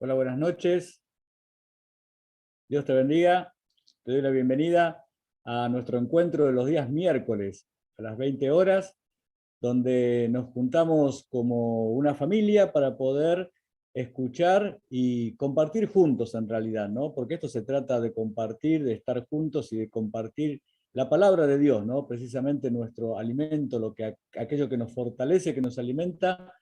Hola, buenas noches. Dios te bendiga. Te doy la bienvenida a nuestro encuentro de los días miércoles a las 20 horas, donde nos juntamos como una familia para poder escuchar y compartir juntos en realidad, ¿no? Porque esto se trata de compartir, de estar juntos y de compartir la palabra de Dios, ¿no? Precisamente nuestro alimento, aquello que nos fortalece, que nos alimenta,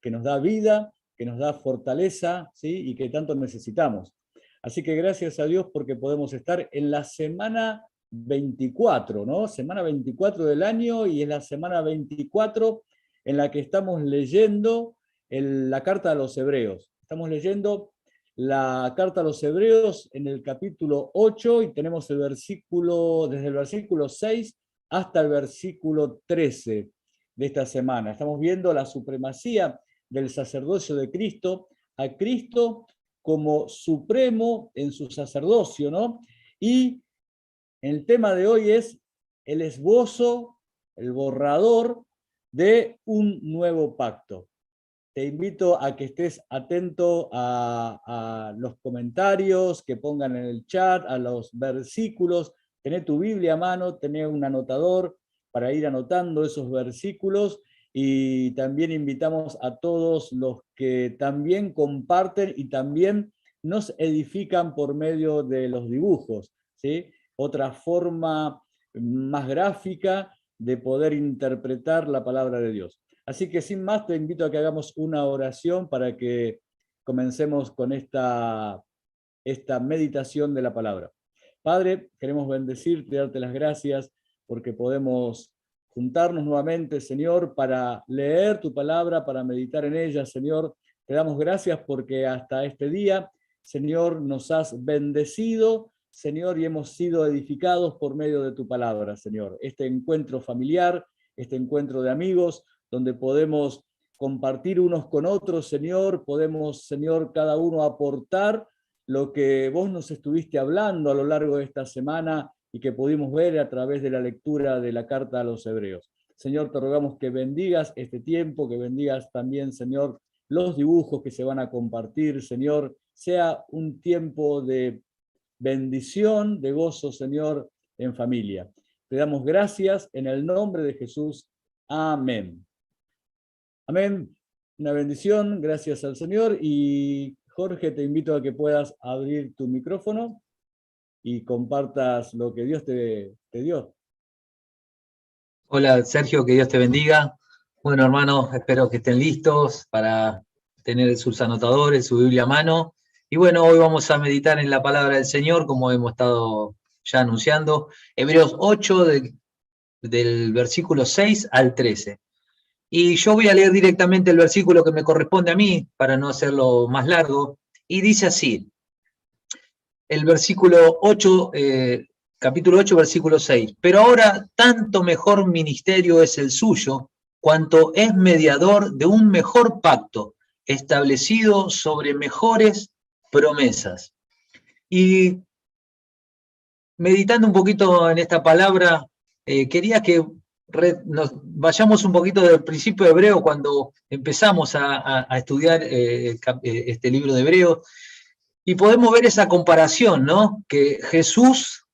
que nos da vida, que nos da fortaleza, ¿sí? Y que tanto necesitamos. Así que gracias a Dios porque podemos estar en la semana 24, ¿no? Semana 24 del año, y es la semana 24 en la que estamos leyendo la carta a los Hebreos. Estamos leyendo la carta a los Hebreos en el capítulo 8 y tenemos desde el versículo 6 hasta el versículo 13 de esta semana. Estamos viendo la supremacía del sacerdocio de Cristo, a Cristo como supremo en su sacerdocio, ¿no? Y el tema de hoy es el esbozo, el borrador de un nuevo pacto. Te invito a que estés atento a los comentarios que pongan en el chat, a los versículos. Tené tu Biblia a mano, tené un anotador para ir anotando esos versículos, y también invitamos a todos los que también comparten y también nos edifican por medio de los dibujos, ¿sí? Otra forma más gráfica de poder interpretar la palabra de Dios. Así que sin más te invito a que hagamos una oración para que comencemos con esta meditación de la palabra. Padre, queremos bendecirte, darte las gracias porque podemos juntarnos nuevamente, Señor, para leer tu palabra, para meditar en ella, Señor. Te damos gracias porque hasta este día, Señor, nos has bendecido, Señor, y hemos sido edificados por medio de tu palabra, Señor. Este encuentro familiar, este encuentro de amigos, donde podemos compartir unos con otros, Señor, podemos, Señor, cada uno aportar lo que vos nos estuviste hablando a lo largo de esta semana y que pudimos ver a través de la lectura de la carta a los Hebreos. Señor, te rogamos que bendigas este tiempo, que bendigas también, Señor, los dibujos que se van a compartir, Señor, sea un tiempo de bendición, de gozo, Señor, en familia. Te damos gracias en el nombre de Jesús. Amén. Amén. Una bendición, gracias al Señor. Y Jorge, te invito a que puedas abrir tu micrófono y compartas lo que Dios te dio. Hola Sergio, que Dios te bendiga. Bueno, hermanos, espero que estén listos para tener sus anotadores, su Biblia a mano. Y bueno, hoy vamos a meditar en la palabra del Señor, como hemos estado ya anunciando. Hebreos 8, del versículo 6 al 13. Y yo voy a leer directamente el versículo que me corresponde a mí, para no hacerlo más largo. Y dice así, el versículo 8, capítulo 8, versículo 6. Pero ahora tanto mejor ministerio es el suyo, cuanto es mediador de un mejor pacto, establecido sobre mejores promesas. Y meditando un poquito en esta palabra, quería que nos vayamos un poquito del principio de Hebreo, cuando empezamos a estudiar este libro de Hebreo, y podemos ver esa comparación, ¿no? Que Jesús,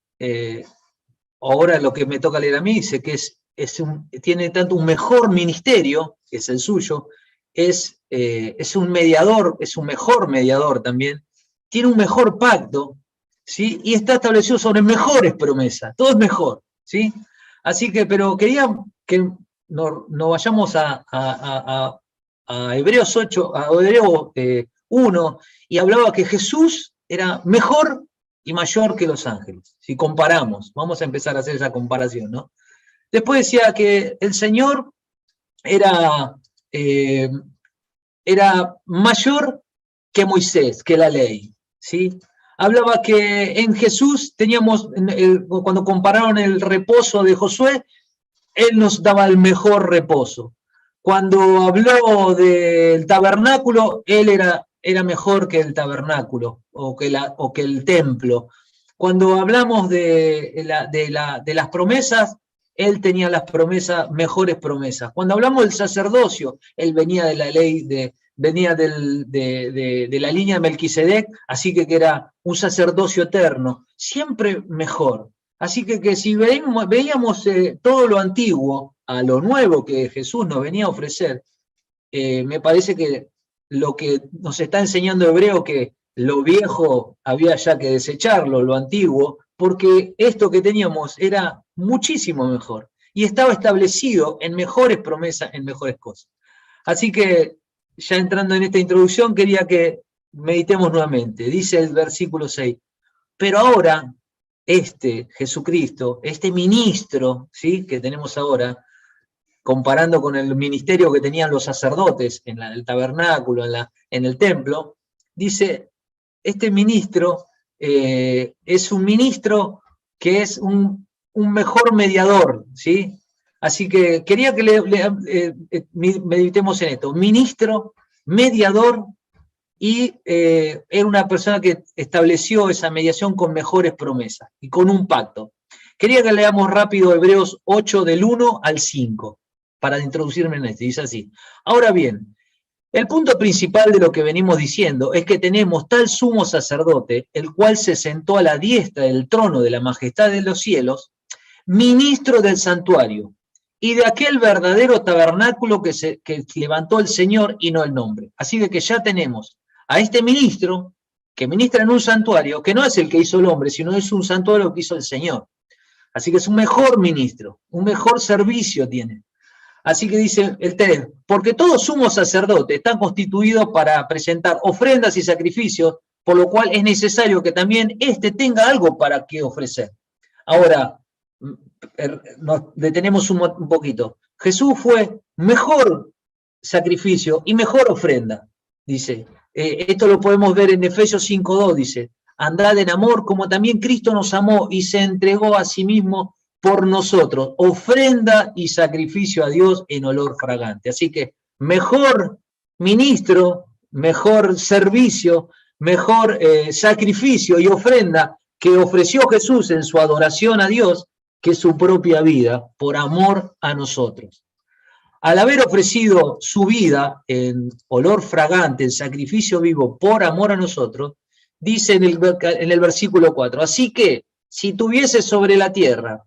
ahora lo que me toca leer a mí, dice que tiene tanto un mejor ministerio, que es el suyo, es un mediador, es un mejor mediador también, tiene un mejor pacto, ¿sí? Y está establecido sobre mejores promesas, todo es mejor, ¿sí? Así que, pero quería que nos vayamos a Hebreos 8, a Hebreos 1, y hablaba que Jesús era mejor y mayor que los ángeles. Si comparamos, vamos a empezar a hacer esa comparación, ¿no? Después decía que el Señor era mayor que Moisés, que la ley, ¿sí? Hablaba que en Jesús teníamos, cuando compararon el reposo de Josué, Él nos daba el mejor reposo. Cuando habló del tabernáculo, Él era mejor que el tabernáculo o que el templo. Cuando hablamos de las promesas, Él tenía las promesas, mejores promesas. Cuando hablamos del sacerdocio, Él venía de la ley venía de la línea de Melquisedec, así que era un sacerdocio eterno, siempre mejor. Así que si veíamos todo lo antiguo a lo nuevo que Jesús nos venía a ofrecer, me parece que lo que nos está enseñando Hebreo, que lo viejo había ya que desecharlo, lo antiguo, porque esto que teníamos era muchísimo mejor y estaba establecido en mejores promesas, en mejores cosas. Así que, ya entrando en esta introducción, quería que meditemos nuevamente. Dice el versículo 6, pero ahora, Jesucristo, este ministro, ¿sí?, que tenemos ahora, comparando con el ministerio que tenían los sacerdotes en el tabernáculo, en el templo, dice, este ministro es un ministro que es un mejor mediador, ¿sí? Así que quería que meditemos en esto, ministro, mediador, y era una persona que estableció esa mediación con mejores promesas y con un pacto. Quería que leamos rápido Hebreos 8 del 1 al 5, para introducirme en esto, dice así. Ahora bien, el punto principal de lo que venimos diciendo es que tenemos tal sumo sacerdote, el cual se sentó a la diestra del trono de la majestad de los cielos, ministro del santuario, y de aquel verdadero tabernáculo que levantó el Señor y no el nombre. Así que ya tenemos a este ministro que ministra en un santuario, que no es el que hizo el hombre, sino es un santuario que hizo el Señor. Así que es un mejor ministro, un mejor servicio tiene. Así que dice el 3, porque todo sumo sacerdote está constituido para presentar ofrendas y sacrificios, por lo cual es necesario que también éste tenga algo para que ofrecer. Ahora, nos detenemos un poquito. Jesús fue mejor sacrificio y mejor ofrenda, dice. Esto lo podemos ver en Efesios 5:2, dice, andad en amor como también Cristo nos amó y se entregó a sí mismo por nosotros, ofrenda y sacrificio a Dios en olor fragante. Así que mejor ministro, mejor servicio, mejor sacrificio y ofrenda que ofreció Jesús en su adoración a Dios, que su propia vida por amor a nosotros. Al haber ofrecido su vida en olor fragante, en sacrificio vivo por amor a nosotros, dice en el versículo 4, así que si tuviese sobre la tierra,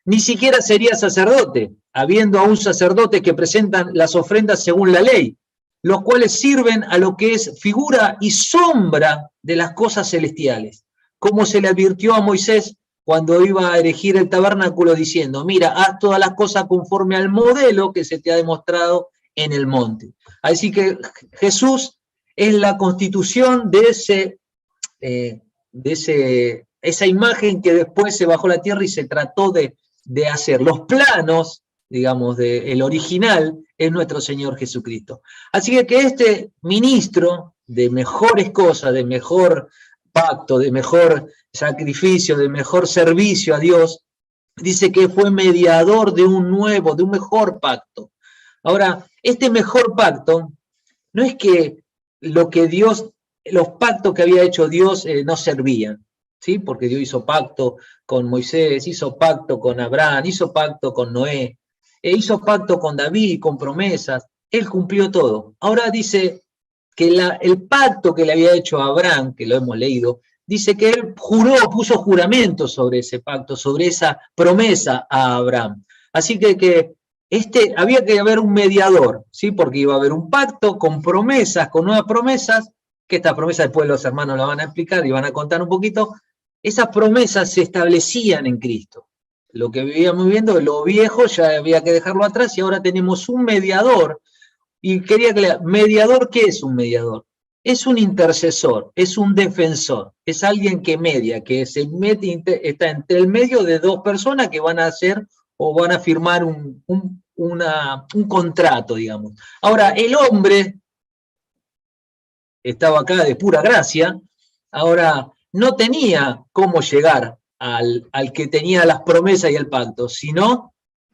ni siquiera sería sacerdote, habiendo aún sacerdotes que presentan las ofrendas según la ley, los cuales sirven a lo que es figura y sombra de las cosas celestiales, como se le advirtió a Moisés cuando iba a erigir el tabernáculo diciendo, mira, haz todas las cosas conforme al modelo que se te ha demostrado en el monte. Así que Jesús es la constitución de esa imagen que después se bajó a la tierra y se trató de hacer. Los planos, digamos, del original es nuestro Señor Jesucristo. Así que este ministro de mejores cosas, de mejor pacto, de mejor sacrificio, de mejor servicio a Dios, dice que fue mediador de un nuevo, de un mejor pacto. Ahora, este mejor pacto no es que los pactos que había hecho Dios no servían, ¿sí? Porque Dios hizo pacto con Moisés, hizo pacto con Abraham, hizo pacto con Noé, hizo pacto con David, con promesas, él cumplió todo. Ahora dice que el pacto que le había hecho a Abraham, que lo hemos leído, dice que él puso juramento sobre ese pacto, sobre esa promesa a Abraham. Así que había que haber un mediador, ¿sí? Porque iba a haber un pacto con promesas, con nuevas promesas, que estas promesas después los hermanos la van a explicar y van a contar un poquito. Esas promesas se establecían en Cristo. Lo que vivíamos viendo, lo viejo ya había que dejarlo atrás y ahora tenemos un mediador. Y quería que mediador, ¿qué es un mediador? Es un intercesor, es un defensor, es alguien que media, que está entre el medio de dos personas que van a hacer o van a firmar un contrato, digamos. Ahora, el hombre estaba acá de pura gracia, ahora no tenía cómo llegar al que tenía las promesas y el pacto, sino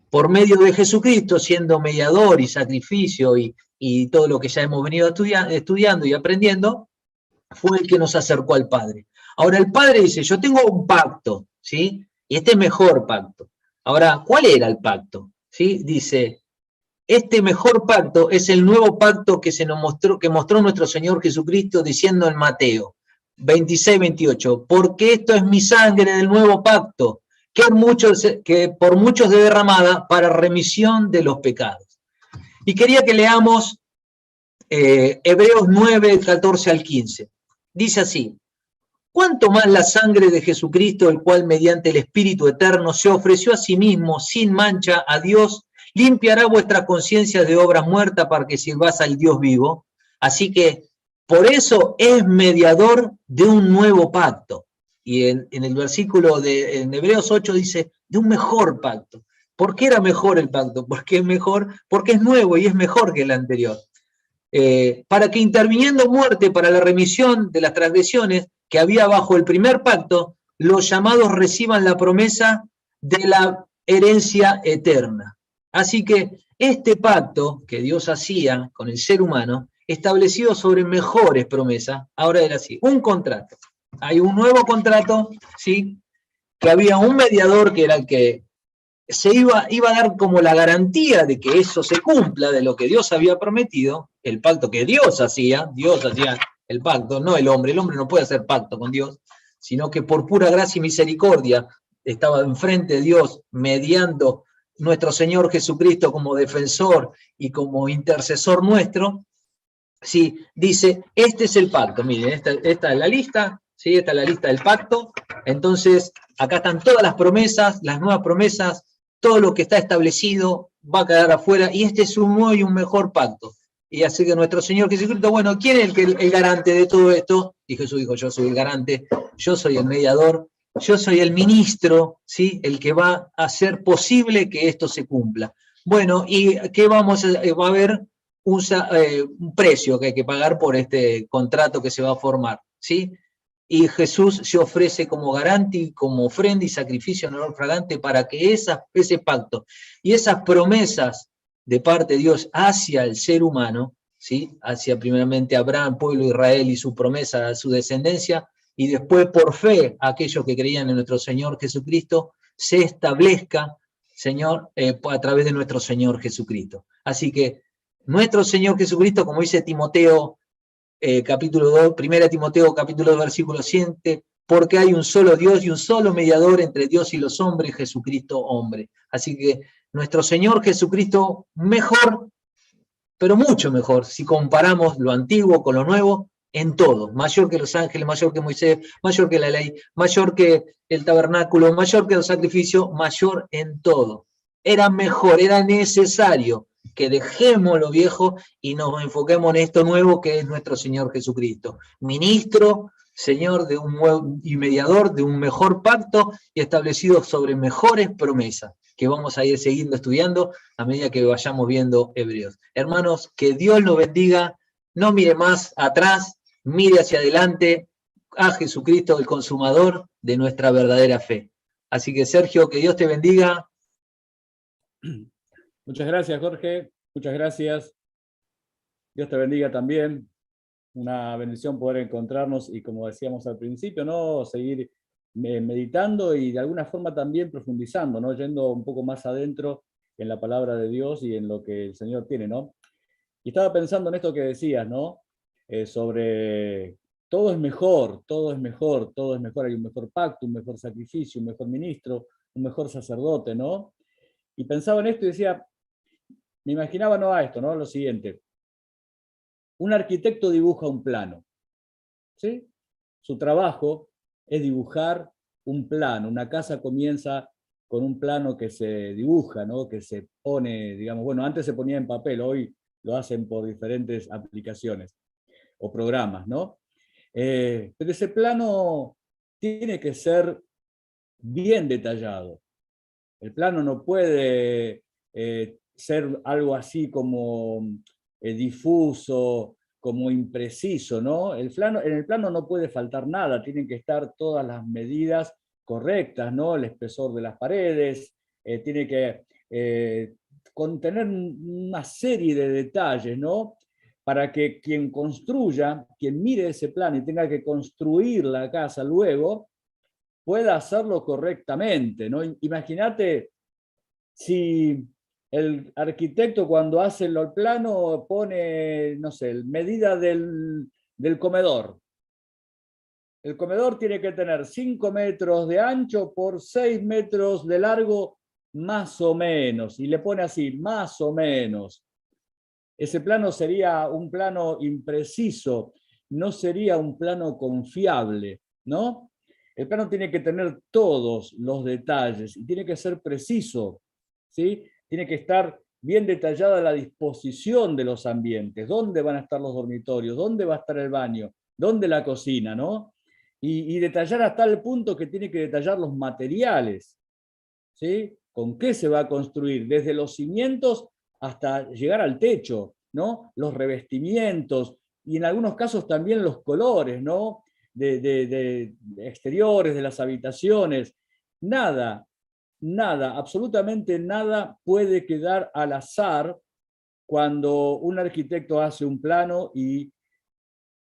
por medio de Jesucristo, siendo mediador y sacrificio y todo lo que ya hemos venido estudiando y aprendiendo, fue el que nos acercó al Padre. Ahora el Padre dice, yo tengo un pacto, ¿sí? Y este es mejor pacto. Ahora, ¿cuál era el pacto? ¿Sí? Dice, este mejor pacto es el nuevo pacto que mostró nuestro Señor Jesucristo diciendo en Mateo 26-28, porque esto es mi sangre del nuevo pacto, que por muchos es derramada para remisión de los pecados. Y quería que leamos Hebreos 9, 14 al 15. Dice así: ¿cuánto más la sangre de Jesucristo, el cual mediante el Espíritu Eterno se ofreció a sí mismo sin mancha a Dios, limpiará vuestras conciencias de obras muertas para que sirváis al Dios vivo? Así que por eso es mediador de un nuevo pacto. Y en el versículo en Hebreos 8 dice, de un mejor pacto. ¿Por qué era mejor el pacto? Porque es mejor, porque es nuevo y es mejor que el anterior. Para que interviniendo muerte para la remisión de las transgresiones que había bajo el primer pacto, los llamados reciban la promesa de la herencia eterna. Así que este pacto que Dios hacía con el ser humano, establecido sobre mejores promesas, ahora era así, un contrato. Hay un nuevo contrato, ¿sí? Que había un mediador que era el que se iba a dar como la garantía de que eso se cumpla, de lo que Dios había prometido, el pacto que Dios hacía el pacto, no el hombre no puede hacer pacto con Dios, sino que por pura gracia y misericordia estaba enfrente de Dios, mediando nuestro Señor Jesucristo como defensor y como intercesor nuestro. Sí, dice, este es el pacto, miren, esta es la lista, ¿sí? Esta es la lista del pacto. Entonces, acá están todas las promesas, las nuevas promesas, todo lo que está establecido va a quedar afuera, y este es un nuevo y un mejor pacto. Y así que nuestro Señor Jesucristo, bueno, ¿quién es el garante de todo esto? Y Jesús dijo, yo soy el garante, yo soy el mediador, yo soy el ministro, ¿sí? El que va a hacer posible que esto se cumpla. Bueno, ¿y qué va a haber? Un precio que hay que pagar por este contrato que se va a formar, ¿sí? Y Jesús se ofrece como garante y como ofrenda y sacrificio en olor fragante para que ese pacto y esas promesas de parte de Dios hacia el ser humano, ¿sí? Hacia primeramente Abraham, pueblo de Israel y su promesa a su descendencia, y después por fe aquellos que creían en nuestro Señor Jesucristo, se establezca, Señor, a través de nuestro Señor Jesucristo. Así que nuestro Señor Jesucristo, como dice Timoteo, capítulo 2, 1 Timoteo, capítulo 2, versículo 7, porque hay un solo Dios y un solo mediador entre Dios y los hombres, Jesucristo hombre. Así que nuestro Señor Jesucristo mejor, pero mucho mejor, si comparamos lo antiguo con lo nuevo, en todo, mayor que los ángeles, mayor que Moisés, mayor que la ley, mayor que el tabernáculo, mayor que los sacrificios, mayor en todo. Era mejor, era necesario que dejemos lo viejo y nos enfoquemos en esto nuevo que es nuestro Señor Jesucristo. Ministro, Señor de un nuevo y mediador de un mejor pacto y establecido sobre mejores promesas que vamos a ir siguiendo estudiando a medida que vayamos viendo Hebreos. Hermanos, que Dios los bendiga, no mire más atrás, mire hacia adelante a Jesucristo, el consumador de nuestra verdadera fe. Así que Sergio, que Dios te bendiga. Muchas gracias, Jorge. Muchas gracias. Dios te bendiga también. Una bendición poder encontrarnos y, como decíamos al principio, ¿no? Seguir meditando y de alguna forma también profundizando, ¿no? Yendo un poco más adentro en la palabra de Dios y en lo que el Señor tiene, ¿no? Y estaba pensando en esto que decías, ¿no? Sobre todo es mejor, todo es mejor, todo es mejor. Hay un mejor pacto, un mejor sacrificio, un mejor ministro, un mejor sacerdote, ¿no? Y pensaba en esto y decía, me imaginaba no a esto, ¿no? Lo siguiente. Un arquitecto dibuja un plano, ¿sí? Su trabajo es dibujar un plano. Una casa comienza con un plano que se dibuja, ¿no? Que se pone, digamos, bueno, antes se ponía en papel, hoy lo hacen por diferentes aplicaciones o programas, ¿no? Pero ese plano tiene que ser bien detallado. El plano no puede ser algo así como difuso, como impreciso, ¿no? En el plano no puede faltar nada, tienen que estar todas las medidas correctas, ¿no? El espesor de las paredes, tiene que contener una serie de detalles, ¿no? Para que quien construya, quien mire ese plano y tenga que construir la casa luego, pueda hacerlo correctamente, ¿no? Imagínate si El arquitecto cuando hace el plano pone, no sé, medida del comedor. El comedor tiene que tener 5 metros de ancho por 6 metros de largo, más o menos, y le pone así, más o menos. Ese plano sería un plano impreciso, no sería un plano confiable, ¿no? El plano tiene que tener todos los detalles y tiene que ser preciso, ¿sí? Tiene que estar bien detallada la disposición de los ambientes, dónde van a estar los dormitorios, dónde va a estar el baño, dónde la cocina, ¿no? Y detallar hasta el punto que tiene que detallar los materiales, ¿sí? ¿Con qué se va a construir? Desde los cimientos hasta llegar al techo, ¿no? Los revestimientos y en algunos casos también los colores, ¿no? De exteriores, de las habitaciones. Nada, nada, absolutamente nada puede quedar al azar cuando un arquitecto hace un plano y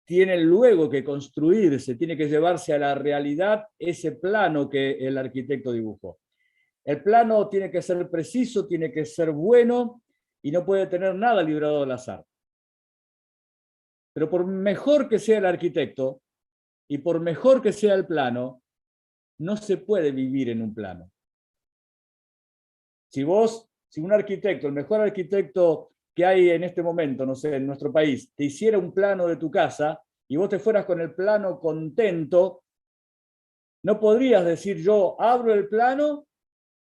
tiene luego que construirse, tiene que llevarse a la realidad ese plano que el arquitecto dibujó. El plano tiene que ser preciso, tiene que ser bueno y no puede tener nada librado al azar. Pero por mejor que sea el arquitecto y por mejor que sea el plano, no se puede vivir en un plano. Si un arquitecto, el mejor arquitecto que hay en este momento, no sé, en nuestro país, te hiciera un plano de tu casa y vos te fueras con el plano contento, no podrías decir yo abro el plano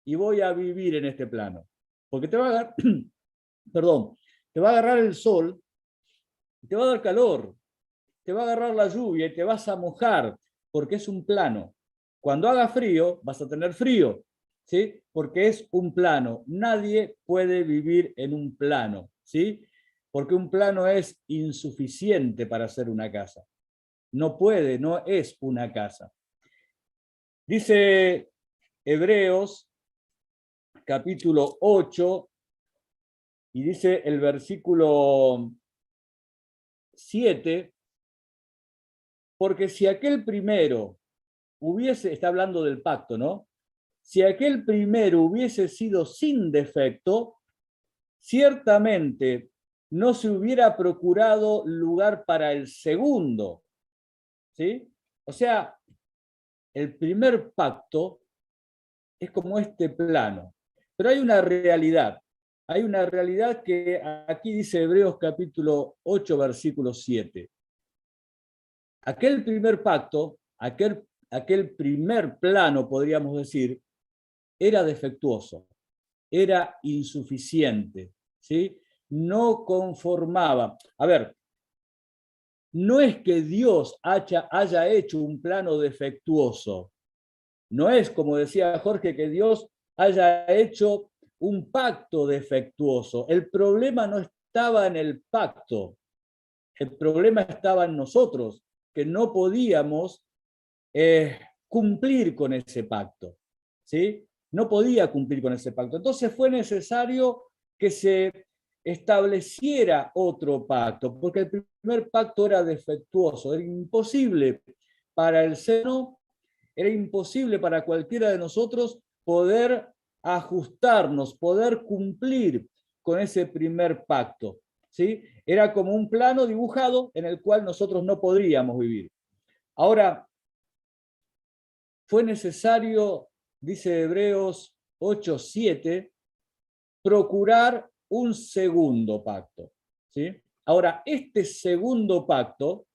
y voy a vivir en este plano. Porque te va a agarrar, perdón, te va a agarrar el sol, te va a dar calor, te va a agarrar la lluvia y te vas a mojar, porque es un plano. Cuando haga frío, vas a tener frío, ¿sí? Porque es un plano. Nadie puede vivir en un plano, ¿sí? Porque un plano es insuficiente para hacer una casa. No puede, no es una casa. Dice Hebreos, capítulo 8, y dice el versículo 7, porque si aquel primero está hablando del pacto, ¿no? Si aquel primero hubiese sido sin defecto, ciertamente no se hubiera procurado lugar para el segundo, ¿sí? O sea, el primer pacto es como este plano, pero hay una realidad que aquí dice Hebreos capítulo 8, versículo 7. Aquel primer pacto, aquel primer plano, podríamos decir, era defectuoso, era insuficiente, ¿sí? No conformaba. A ver, no es que Dios haya hecho un plano defectuoso, no es, como decía Jorge, que Dios haya hecho un pacto defectuoso. El problema no estaba en el pacto, el problema estaba en nosotros, que no podíamos cumplir con ese pacto, ¿sí? No podía cumplir con ese pacto. Entonces fue necesario que se estableciera otro pacto, porque el primer pacto era defectuoso, era imposible para el ser humano, era imposible para cualquiera de nosotros poder ajustarnos, poder cumplir con ese primer pacto, ¿sí? Era como un plano dibujado en el cual nosotros no podríamos vivir. Ahora, fue necesario, dice Hebreos 8:7, procurar un segundo pacto, ¿sí? Ahora, este segundo pacto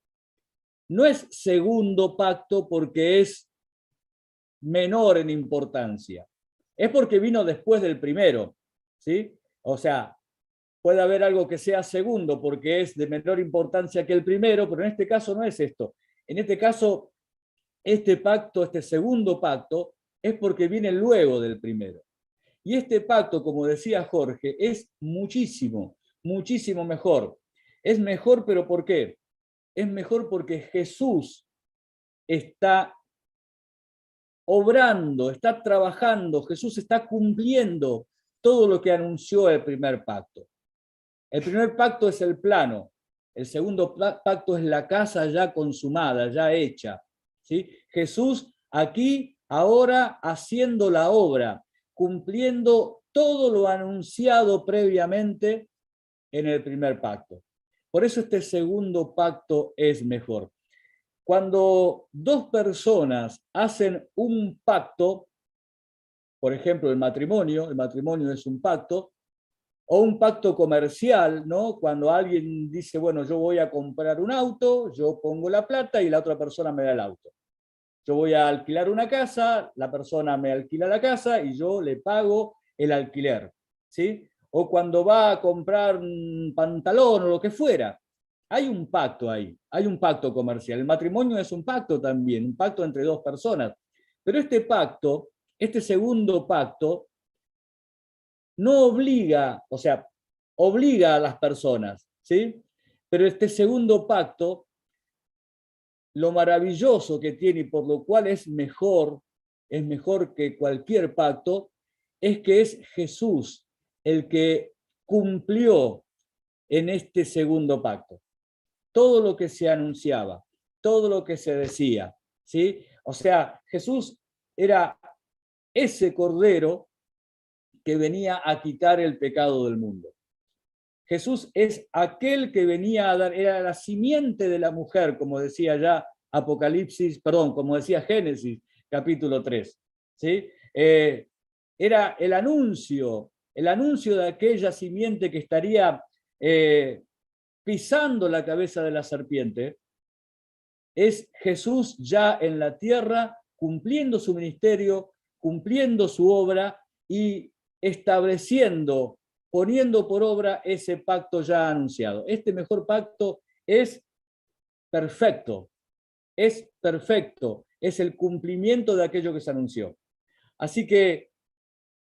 no es segundo pacto porque es menor en importancia, es porque vino después del primero, ¿sí? O sea, puede haber algo que sea segundo porque es de menor importancia que el primero, pero en este caso no es esto. En este caso, este pacto, este segundo pacto, es porque viene luego del primero. Y este pacto, como decía Jorge, es muchísimo, muchísimo mejor. Es mejor, pero ¿por qué? Es mejor porque Jesús está obrando, está trabajando, Jesús está cumpliendo todo lo que anunció el primer pacto. El primer pacto es el plano, el segundo pacto es la casa ya consumada, ya hecha, ¿sí? Jesús aquí, ahora, haciendo la obra, cumpliendo todo lo anunciado previamente en el primer pacto. Por eso este segundo pacto es mejor. Cuando dos personas hacen un pacto, por ejemplo el matrimonio es un pacto, o un pacto comercial, ¿no? Cuando alguien dice, bueno, yo voy a comprar un auto, yo pongo la plata y la otra persona me da el auto. Yo voy a alquilar una casa, la persona me alquila la casa y yo le pago el alquiler, ¿sí? O cuando va a comprar un pantalón o lo que fuera. Hay un pacto ahí, hay un pacto comercial. El matrimonio es un pacto también, un pacto entre dos personas. Pero este pacto, este segundo pacto, no obliga, o sea, obliga a las personas, ¿sí? Pero este segundo pacto, lo maravilloso que tiene y por lo cual es mejor que cualquier pacto, es que es Jesús el que cumplió en este segundo pacto. Todo lo que se anunciaba, todo lo que se decía, ¿sí? O sea, Jesús era ese cordero que venía a quitar el pecado del mundo. Jesús es aquel que venía a dar, era la simiente de la mujer, como decía ya Apocalipsis, perdón, como decía Génesis, capítulo 3. ¿Sí? Era el anuncio de aquella simiente que estaría pisando la cabeza de la serpiente. Es Jesús ya en la tierra, cumpliendo su ministerio, cumpliendo su obra y estableciendo, poniendo por obra ese pacto ya anunciado. Este mejor pacto es perfecto, es perfecto, es el cumplimiento de aquello que se anunció. Así que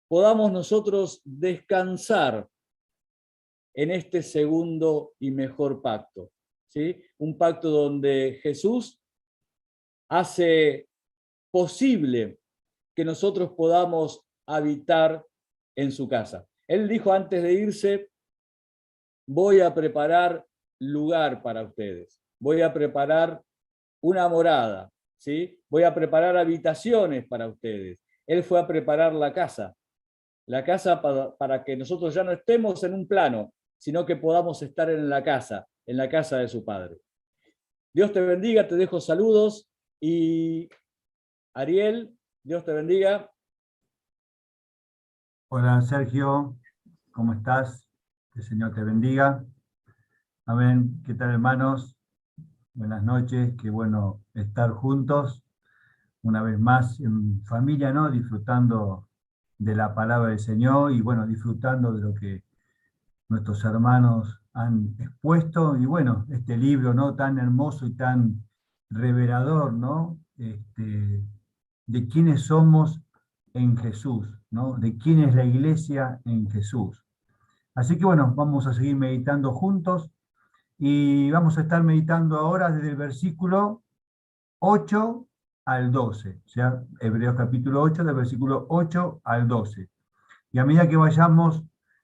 podamos nosotros descansar en este segundo y mejor pacto, ¿sí? Un pacto donde Jesús hace posible que nosotros podamos habitar en su casa. Él dijo antes de irse, voy a preparar lugar para ustedes, voy a preparar una morada, ¿sí? Voy a preparar habitaciones para ustedes. Él fue a preparar la casa para que nosotros ya no estemos en un plano, sino que podamos estar en la casa de su Padre. Dios te bendiga, te dejo saludos y Ariel, Dios te bendiga. Hola Sergio, ¿cómo estás? Que el Señor te bendiga. Amén. ¿Qué tal, hermanos? Buenas noches, qué bueno estar juntos una vez más en familia, ¿no? Disfrutando de la palabra del Señor y bueno, disfrutando de lo que nuestros hermanos han expuesto y bueno, este libro, ¿no? Tan hermoso y tan revelador, ¿no? De quiénes somos en Jesús, ¿no? De quién es la iglesia en Jesús. Así que bueno, vamos a seguir meditando juntos y vamos a estar meditando ahora desde el versículo 8 al 12, o sea, Hebreos capítulo 8, del versículo 8 al 12. Y a medida que vayamos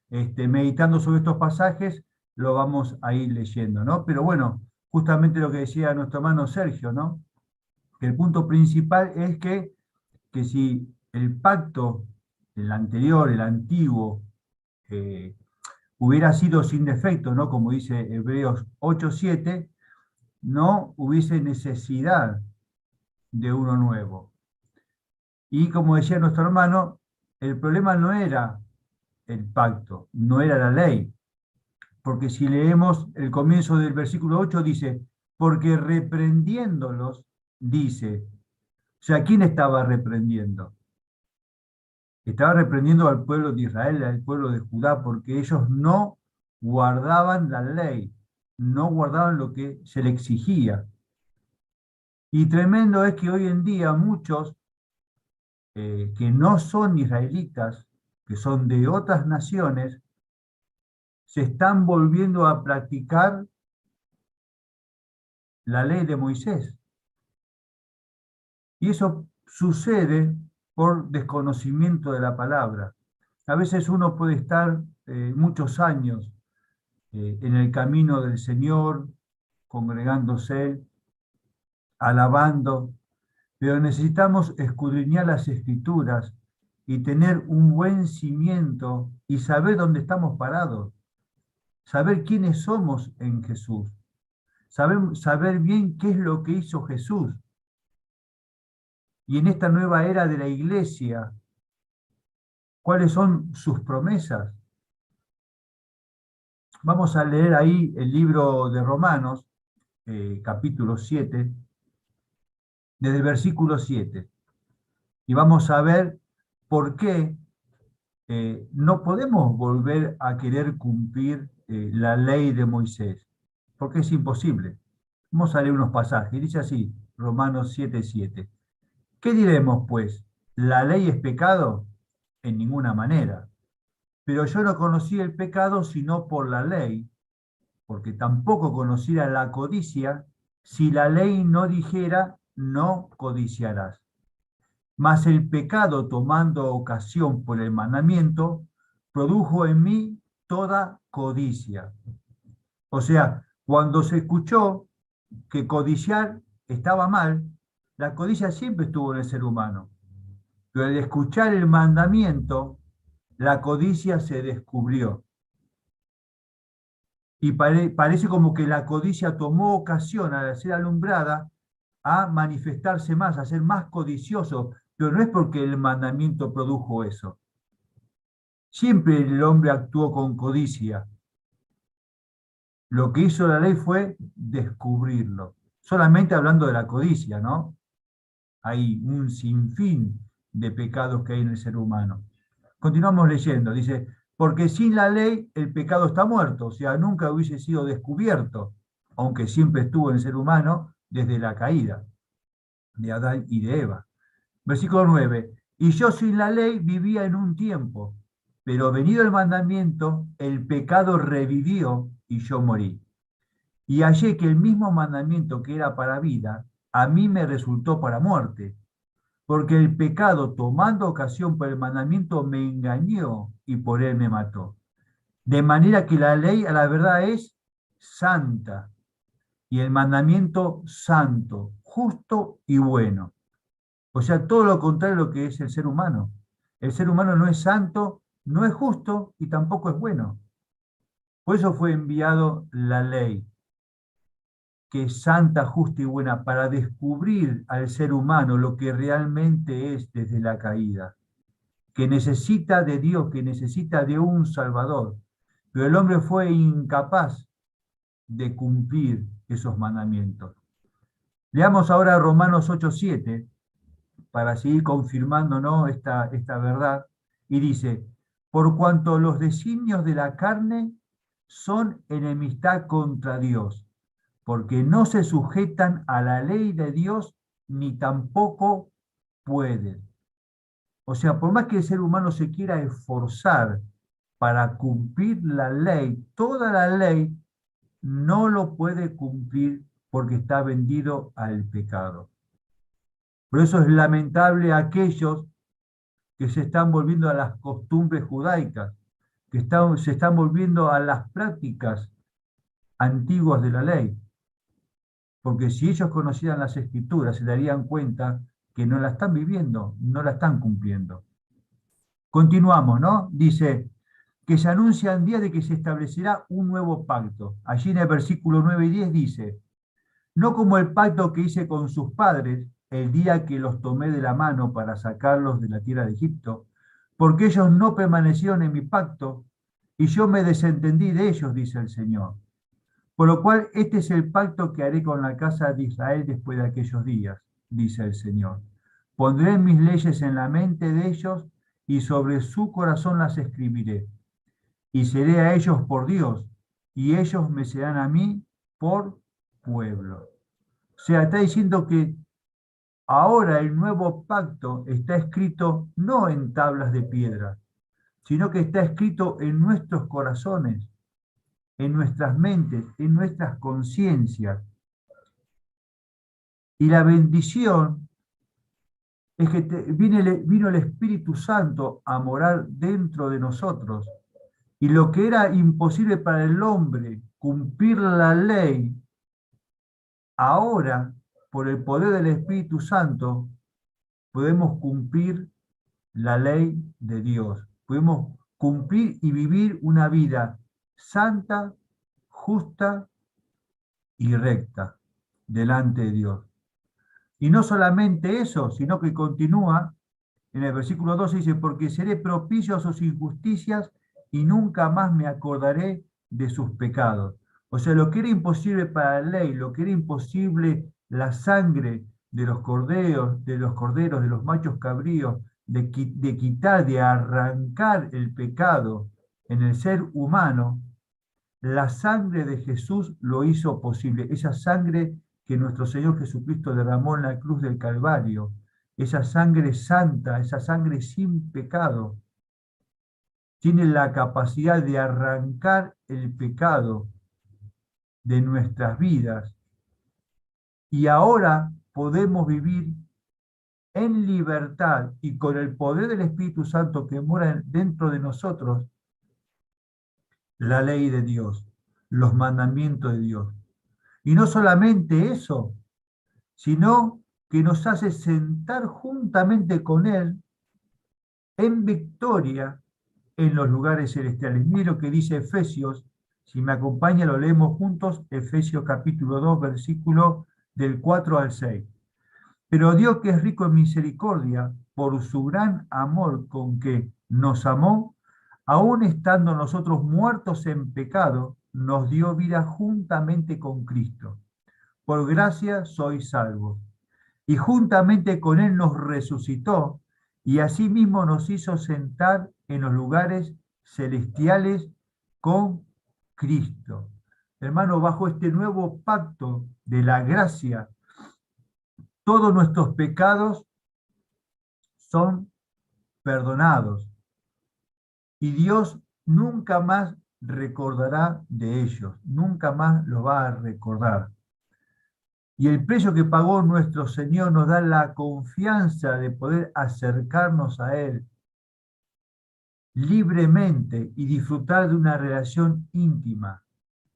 meditando sobre estos pasajes, lo vamos a ir leyendo, ¿no? Pero bueno, justamente lo que decía nuestro hermano Sergio, ¿no? Que el punto principal es que si el pacto, el anterior, el antiguo, hubiera sido sin defecto, ¿no? Como dice Hebreos 8:7, no hubiese necesidad de uno nuevo. Y como decía nuestro hermano, el problema no era el pacto, no era la ley, porque si leemos el comienzo del versículo 8 dice, porque reprendiéndolos, dice, o sea, ¿quién estaba reprendiendo? Estaba reprendiendo al pueblo de Israel, al pueblo de Judá, porque ellos no guardaban la ley, no guardaban lo que se le exigía. Y tremendo es que hoy en día muchos que no son israelitas, que son de otras naciones, se están volviendo a practicar la ley de Moisés. Y eso sucede por desconocimiento de la palabra. A veces uno puede estar muchos años en el camino del Señor, congregándose, alabando, pero necesitamos escudriñar las Escrituras y tener un buen cimiento y saber dónde estamos parados, saber quiénes somos en Jesús, saber bien qué es lo que hizo Jesús. Y en esta nueva era de la iglesia, ¿cuáles son sus promesas? Vamos a leer ahí el libro de Romanos, capítulo 7, desde el versículo 7. Y vamos a ver por qué no podemos volver a querer cumplir la ley de Moisés, porque es imposible. Vamos a leer unos pasajes. Dice así, Romanos 7:7. ¿Qué diremos, pues? ¿La ley es pecado? En ninguna manera. Pero yo no conocí el pecado sino por la ley, porque tampoco conociera la codicia si la ley no dijera, no codiciarás. Mas el pecado, tomando ocasión por el mandamiento, produjo en mí toda codicia. O sea, cuando se escuchó que codiciar estaba mal, la codicia siempre estuvo en el ser humano. Pero al escuchar el mandamiento, la codicia se descubrió. Y parece como que la codicia tomó ocasión al ser alumbrada a manifestarse más, a ser más codicioso, pero no es porque el mandamiento produjo eso. Siempre el hombre actuó con codicia. Lo que hizo la ley fue descubrirlo. Solamente hablando de la codicia, ¿no? Hay un sinfín de pecados que hay en el ser humano. Continuamos leyendo, dice, porque sin la ley el pecado está muerto, o sea, nunca hubiese sido descubierto, aunque siempre estuvo en el ser humano desde la caída de Adán y de Eva. Versículo 9, y yo sin la ley vivía en un tiempo, pero venido el mandamiento, el pecado revivió y yo morí. Y hallé que el mismo mandamiento que era para vida, a mí me resultó para muerte, porque el pecado, tomando ocasión por el mandamiento, me engañó y por él me mató. De manera que la ley a la verdad es santa, y el mandamiento santo, justo y bueno. O sea, todo lo contrario de lo que es el ser humano. El ser humano no es santo, no es justo y tampoco es bueno. Por eso fue enviado la ley, que es santa, justa y buena, para descubrir al ser humano lo que realmente es desde la caída, que necesita de Dios, que necesita de un Salvador. Pero el hombre fue incapaz de cumplir esos mandamientos. Leamos ahora Romanos 8:7 para seguir confirmándonos esta verdad. Y dice, por cuanto los designios de la carne son enemistad contra Dios, porque no se sujetan a la ley de Dios, ni tampoco pueden. O sea, por más que el ser humano se quiera esforzar para cumplir la ley, toda la ley, no lo puede cumplir porque está vendido al pecado. Por eso es lamentable aquellos que se están volviendo a las costumbres judaicas, que se están volviendo a las prácticas antiguas de la ley. Porque si ellos conocieran las Escrituras, se darían cuenta que no la están viviendo, no la están cumpliendo. Continuamos, ¿no? Dice que se anuncia el día de que se establecerá un nuevo pacto. Allí en el versículo 9 y 10 dice, no como el pacto que hice con sus padres el día que los tomé de la mano para sacarlos de la tierra de Egipto, porque ellos no permanecieron en mi pacto y yo me desentendí de ellos, dice el Señor. Por lo cual, este es el pacto que haré con la casa de Israel después de aquellos días, dice el Señor. Pondré mis leyes en la mente de ellos y sobre su corazón las escribiré. Y seré a ellos por Dios, y ellos me serán a mí por pueblo. O sea, está diciendo que ahora el nuevo pacto está escrito no en tablas de piedra, sino que está escrito en nuestros corazones, en nuestras mentes, en nuestras conciencias. Y la bendición es que vino el Espíritu Santo a morar dentro de nosotros. Y lo que era imposible para el hombre, cumplir la ley, ahora, por el poder del Espíritu Santo, podemos cumplir la ley de Dios. Pudimos cumplir y vivir una vida santa, justa y recta delante de Dios. Y no solamente eso, sino que continúa en el versículo 12, dice, porque seré propicio a sus injusticias y nunca más me acordaré de sus pecados. O sea, lo que era imposible para la ley, lo que era imposible la sangre de los corderos, de los machos cabríos, de quitar, de arrancar el pecado en el ser humano, la sangre de Jesús lo hizo posible. Esa sangre que nuestro Señor Jesucristo derramó en la cruz del Calvario, esa sangre santa, esa sangre sin pecado, tiene la capacidad de arrancar el pecado de nuestras vidas. Y ahora podemos vivir en libertad y con el poder del Espíritu Santo que mora dentro de nosotros, la ley de Dios, los mandamientos de Dios. Y no solamente eso, sino que nos hace sentar juntamente con Él en victoria en los lugares celestiales. Mire lo que dice Efesios, si me acompaña lo leemos juntos, Efesios capítulo 2, versículo del 4 al 6. Pero Dios, que es rico en misericordia, por su gran amor con que nos amó, aun estando nosotros muertos en pecado, nos dio vida juntamente con Cristo. Por gracia sois salvos. Y juntamente con Él nos resucitó, y asimismo nos hizo sentar en los lugares celestiales con Cristo. Hermano, bajo este nuevo pacto de la gracia, todos nuestros pecados son perdonados, y Dios nunca más recordará de ellos, nunca más los va a recordar. Y el precio que pagó nuestro Señor nos da la confianza de poder acercarnos a Él libremente y disfrutar de una relación íntima.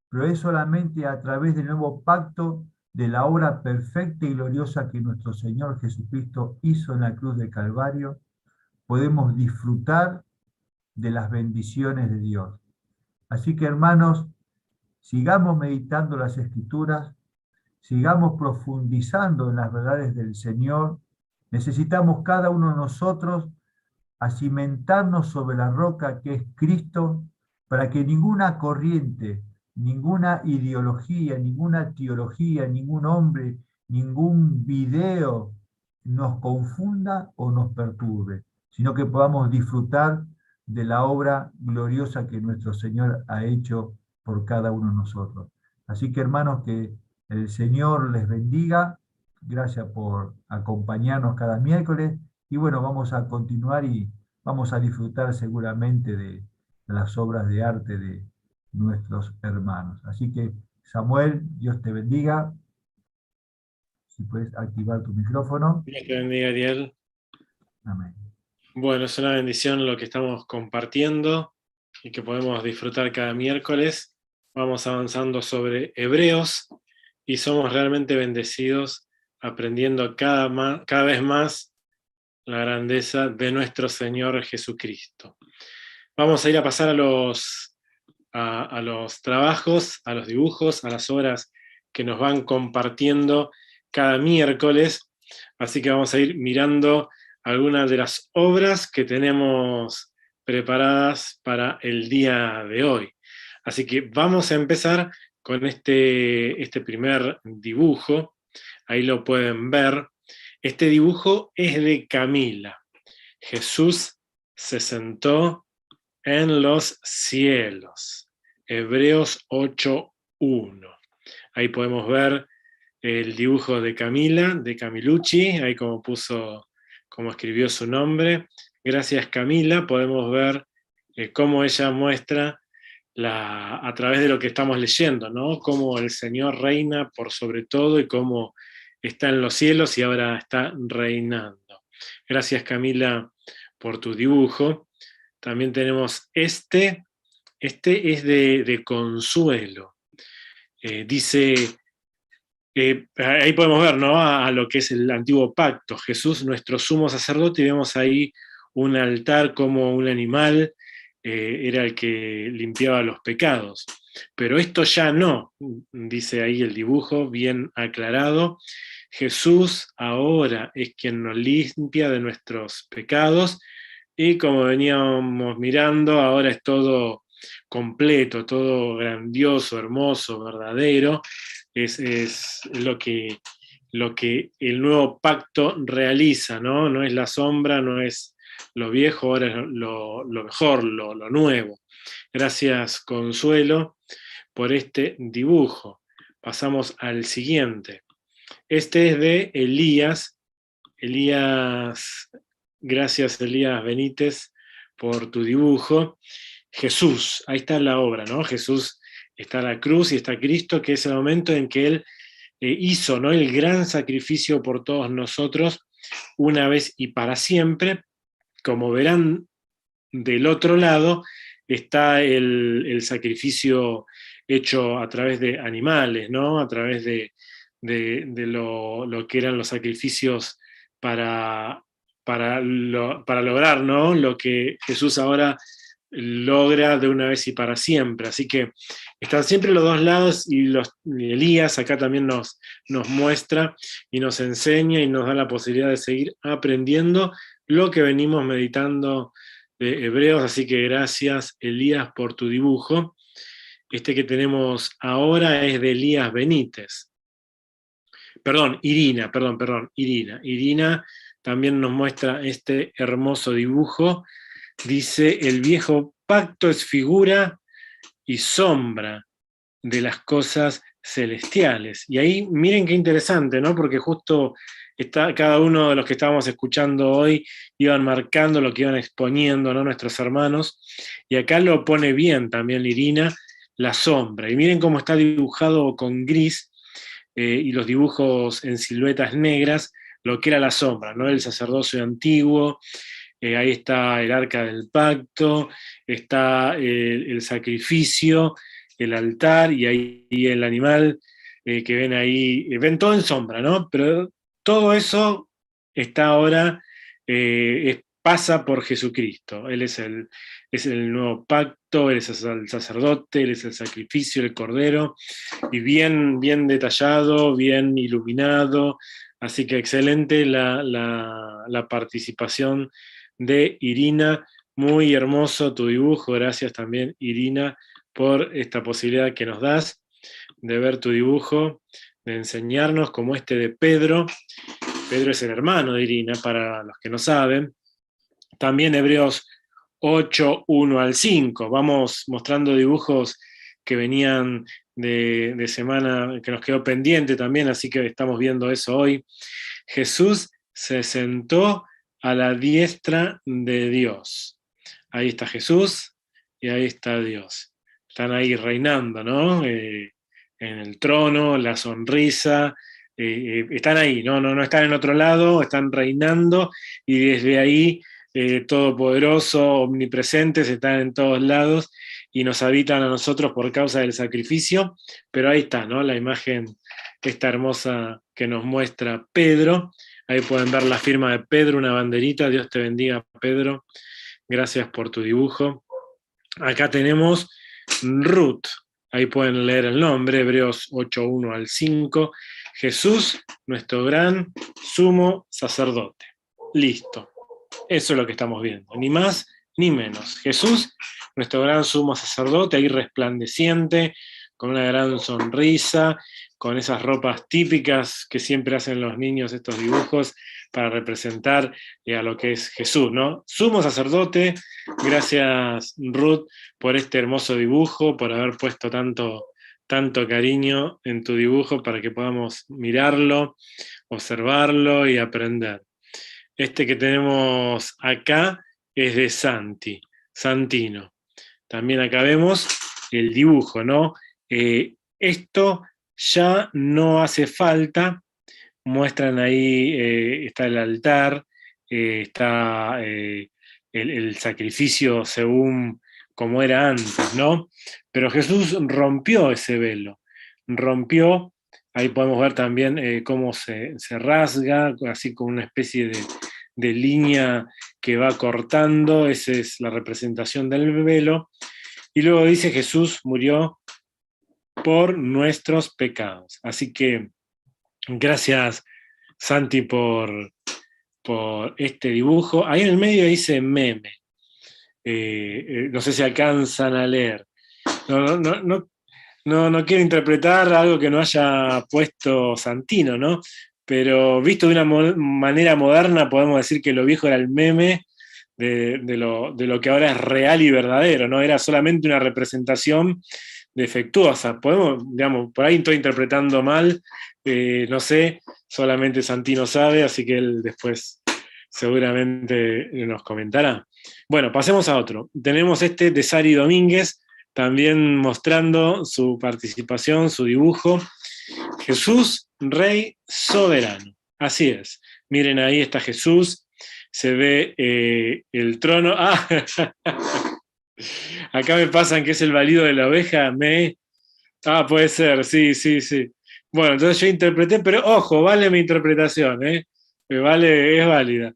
Pero es solamente a través del nuevo pacto, de la obra perfecta y gloriosa que nuestro Señor Jesucristo hizo en la cruz del Calvario, podemos disfrutar de las bendiciones de Dios. Así que, hermanos, sigamos meditando las Escrituras, sigamos profundizando en las verdades del Señor. Necesitamos cada uno de nosotros acimentarnos sobre la roca que es Cristo, para que ninguna corriente, ninguna ideología, ninguna teología, ningún hombre, ningún video nos confunda o nos perturbe, sino que podamos disfrutar de la obra gloriosa que nuestro Señor ha hecho por cada uno de nosotros. Así que, hermanos, que el Señor les bendiga. Gracias por acompañarnos cada miércoles. Y bueno, vamos a continuar y vamos a disfrutar seguramente de las obras de arte de nuestros hermanos. Así que, Samuel, Dios te bendiga. Si puedes activar tu micrófono. Dios te bendiga, Ariel. Amén. Bueno, es una bendición lo que estamos compartiendo y que podemos disfrutar cada miércoles. Vamos avanzando sobre Hebreos y somos realmente bendecidos aprendiendo cada vez más la grandeza de nuestro Señor Jesucristo. Vamos a ir a pasar a los trabajos, a los dibujos, a las obras que nos van compartiendo cada miércoles. Así que vamos a ir mirando algunas de las obras que tenemos preparadas para el día de hoy. Así que vamos a empezar con este primer dibujo. Ahí lo pueden ver. Este dibujo es de Camila. Jesús se sentó en los cielos. Hebreos 8:1. Ahí podemos ver el dibujo de Camila, de Camilucci, ahí como escribió su nombre. Gracias, Camila, podemos ver cómo ella muestra a través de lo que estamos leyendo, ¿no? Cómo el Señor reina por sobre todo y cómo está en los cielos y ahora está reinando. Gracias, Camila, por tu dibujo. También tenemos este es de Consuelo. Dice, ahí podemos ver, ¿no?, a lo que es el antiguo pacto, Jesús nuestro sumo sacerdote, y vemos ahí un altar como un animal era el que limpiaba los pecados. Pero esto ya no, dice ahí el dibujo, bien aclarado. Jesús ahora es quien nos limpia de nuestros pecados, y como veníamos mirando, ahora es todo completo, todo grandioso, hermoso, verdadero. Es lo que el nuevo pacto realiza, ¿no? No es la sombra, no es lo viejo, ahora es lo mejor, lo nuevo. Gracias, Consuelo, por este dibujo. Pasamos al siguiente. Este es de Elías. Elías, gracias Elías Benítez por tu dibujo. Jesús, ahí está la obra, ¿no? Jesús está la cruz y está Cristo, que es el momento en que Él hizo, ¿no?, el gran sacrificio por todos nosotros, una vez y para siempre. Como verán, del otro lado está el sacrificio hecho a través de animales, ¿no? A través de lo que eran los sacrificios para lograr, ¿no?, lo que Jesús ahora logra de una vez y para siempre. Así que están siempre los dos lados, y Elías acá también nos muestra y nos enseña y nos da la posibilidad de seguir aprendiendo lo que venimos meditando de Hebreos. Así que gracias, Elías, por tu dibujo. Este que tenemos ahora es de Elías Benítez. Irina. Irina también nos muestra este hermoso dibujo. Dice: el viejo pacto es figura y sombra de las cosas celestiales. Y ahí miren qué interesante, ¿no? Porque justo cada uno de los que estábamos escuchando hoy iban marcando lo que iban exponiendo, ¿no?, nuestros hermanos. Y acá lo pone bien también Irina, la sombra. Y miren cómo está dibujado con gris, y los dibujos en siluetas negras, lo que era la sombra, ¿no? El sacerdocio antiguo. Ahí está el arca del pacto, está el sacrificio, el altar, y ahí el animal que ven ahí, ven todo en sombra, ¿no? Pero todo eso está ahora, pasa por Jesucristo. Él es el nuevo pacto, Él es el sacerdote, Él es el sacrificio, el cordero, y bien, bien detallado, bien iluminado. Así que excelente la participación de Irina. Muy hermoso tu dibujo. Gracias también, Irina, por esta posibilidad que nos das de ver tu dibujo, de enseñarnos, como este de Pedro. Pedro es el hermano de Irina, para los que no saben. También Hebreos 8, 1 al 5. Vamos mostrando dibujos que venían de semana, que nos quedó pendiente también, así que estamos viendo eso hoy. Jesús se sentó a la diestra de Dios. Ahí está Jesús y ahí está Dios. Están ahí reinando, ¿no? En el trono, la sonrisa. Están ahí, no están en otro lado, están reinando, y desde ahí, todopoderoso, omnipresentes, están en todos lados y nos habitan a nosotros por causa del sacrificio. Pero ahí está, ¿no?, la imagen esta hermosa que nos muestra Pedro. Ahí pueden ver la firma de Pedro, una banderita. Dios te bendiga, Pedro. Gracias por tu dibujo. Acá tenemos Ruth. Ahí pueden leer el nombre, Hebreos 8, 1 al 5. Jesús, nuestro gran sumo sacerdote. Listo. Eso es lo que estamos viendo. Ni más ni menos. Jesús, nuestro gran sumo sacerdote, ahí resplandeciente, con una gran sonrisa, con esas ropas típicas que siempre hacen los niños, estos dibujos, para representar a lo que es Jesús, ¿no? Sumo sacerdote. Gracias, Ruth, por este hermoso dibujo, por haber puesto tanto cariño en tu dibujo para que podamos mirarlo, observarlo y aprender. Este que tenemos acá es de Santino. También acá vemos el dibujo, ¿no? Esto ya no hace falta. Muestran ahí, está el altar, está el sacrificio según como era antes, ¿no? Pero Jesús rompió ese velo, rompió. Ahí podemos ver también cómo se rasga, así con una especie de línea que va cortando, esa es la representación del velo, y luego dice Jesús murió por nuestros pecados. Así que gracias, Santi, por este dibujo. Ahí en el medio dice meme. No sé si alcanzan a leer. No quiero interpretar algo que no haya puesto Santino, ¿no? Pero visto de una manera moderna, podemos decir que lo viejo era el meme de lo que ahora es real y verdadero, ¿no? Era solamente una representación defectuosa. Podemos, digamos, por ahí estoy interpretando mal, no sé, solamente Santino sabe, así que él después seguramente nos comentará. Bueno, pasemos a otro. Tenemos este de Sari Domínguez, también mostrando su participación, su dibujo. Jesús, Rey Soberano. Así es. Miren, ahí está Jesús, se ve el trono. Ah, acá me pasan que es el balido de la oveja. Ah, puede ser, sí. Bueno, entonces yo interpreté, pero ojo, vale mi interpretación, Vale, es válida,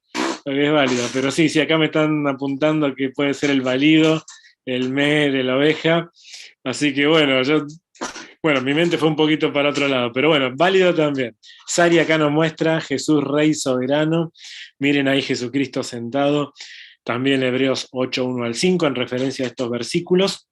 pero sí, acá me están apuntando que puede ser el balido, el de la oveja, así que bueno, mi mente fue un poquito para otro lado, pero bueno, válido también. Sari acá nos muestra Jesús Rey Soberano, miren ahí Jesucristo sentado, también Hebreos 8, 1 al 5, en referencia a estos versículos,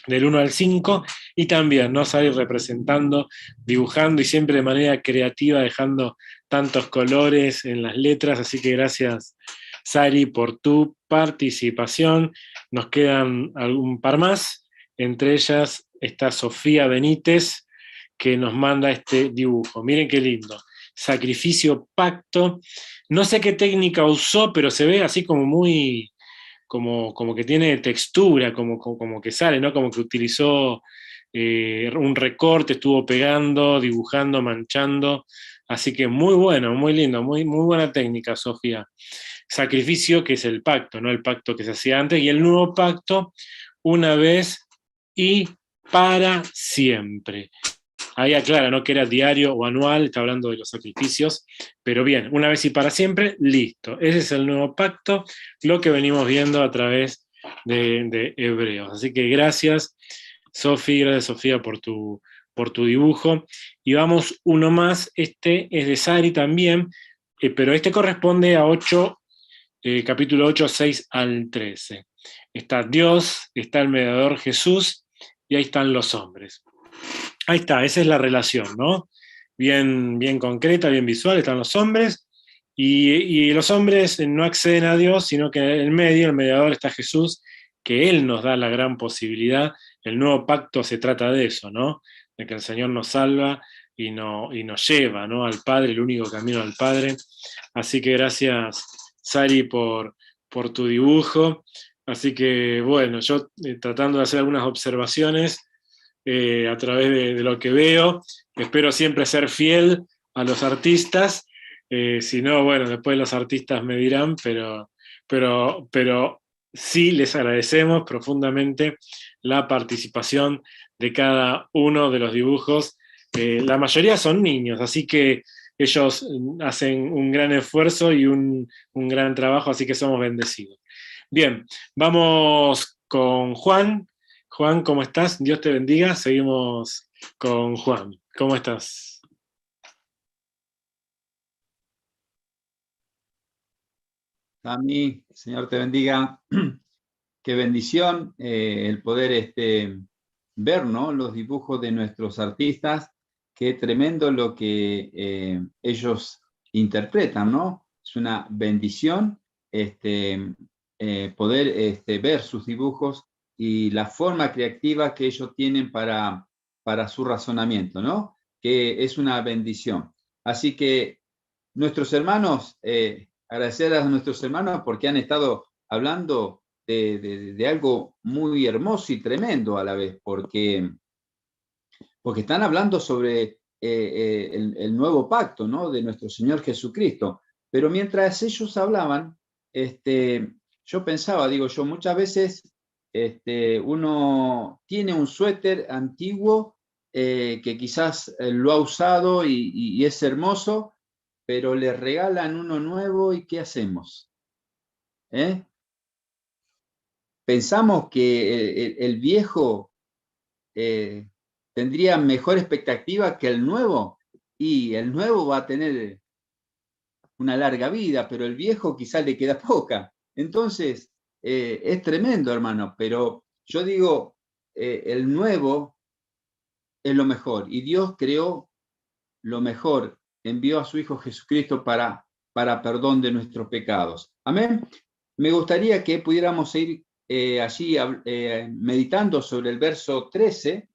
del 1 al 5, y también nos va a ir representando, dibujando y siempre de manera creativa, dejando tantos colores en las letras, así que gracias, Sari, por tu participación. Nos quedan un par más, entre ellas está Sofía Benítez, que nos manda este dibujo. Miren qué lindo. Sacrificio, pacto. No sé qué técnica usó, pero se ve así como muy... Como que tiene textura, como que sale, ¿no? Como que utilizó un recorte, estuvo pegando, dibujando, manchando. Así que muy bueno, muy lindo, muy buena técnica, Sofía. Sacrificio, que es el pacto, ¿no? El pacto que se hacía antes, y el nuevo pacto, una vez y para siempre. Ahí aclara, ¿no? Que era diario o anual, está hablando de los sacrificios, pero bien, una vez y para siempre, listo. Ese es el nuevo pacto, lo que venimos viendo a través de Hebreos. Así que gracias, gracias, Sofía, por tu dibujo. Y vamos uno más, este es de Sari también, pero este corresponde a capítulo 8, 6 al 13. Está Dios, está el mediador Jesús, y ahí están los hombres. Ahí está, esa es la relación, ¿no? Bien concreta, bien visual, están los hombres, y los hombres no acceden a Dios, sino que en el medio, el mediador, está Jesús, que Él nos da la gran posibilidad. El nuevo pacto se trata de eso, ¿no? De que el Señor nos salva y nos lleva, ¿no? Al Padre, el único camino al Padre. Así que gracias, Sari, por tu dibujo. Así que, bueno, yo tratando de hacer algunas observaciones, a través de lo que veo. Espero siempre ser fiel a los artistas, si no, bueno, después los artistas me dirán, pero sí les agradecemos profundamente la participación de cada uno de los dibujos. La mayoría son niños, así que ellos hacen un gran esfuerzo y un gran trabajo, así que somos bendecidos. Bien, vamos con Juan. Juan, ¿cómo estás? Dios te bendiga. Seguimos con Juan. ¿Cómo estás? Tami, Señor te bendiga. Qué bendición el poder ver, ¿no? Los dibujos de nuestros artistas. Qué tremendo lo que ellos interpretan, ¿no? Es una bendición poder ver sus dibujos y la forma creativa que ellos tienen para su razonamiento, ¿no? Que es una bendición. Así que nuestros hermanos, agradecer a nuestros hermanos porque han estado hablando de algo muy hermoso y tremendo a la vez, porque están hablando sobre el nuevo pacto, ¿no? De nuestro Señor Jesucristo. Pero mientras ellos hablaban, yo pensaba, digo yo, muchas veces uno tiene un suéter antiguo que quizás lo ha usado y es hermoso, pero le regalan uno nuevo y ¿qué hacemos? Pensamos que el viejo tendría mejor expectativa que el nuevo, y el nuevo va a tener una larga vida, pero el viejo quizás le queda poca. Entonces, es tremendo, hermano, pero yo digo, el nuevo es lo mejor, y Dios creó lo mejor, envió a su Hijo Jesucristo para perdón de nuestros pecados. Amén. Me gustaría que pudiéramos ir allí meditando sobre el verso 13,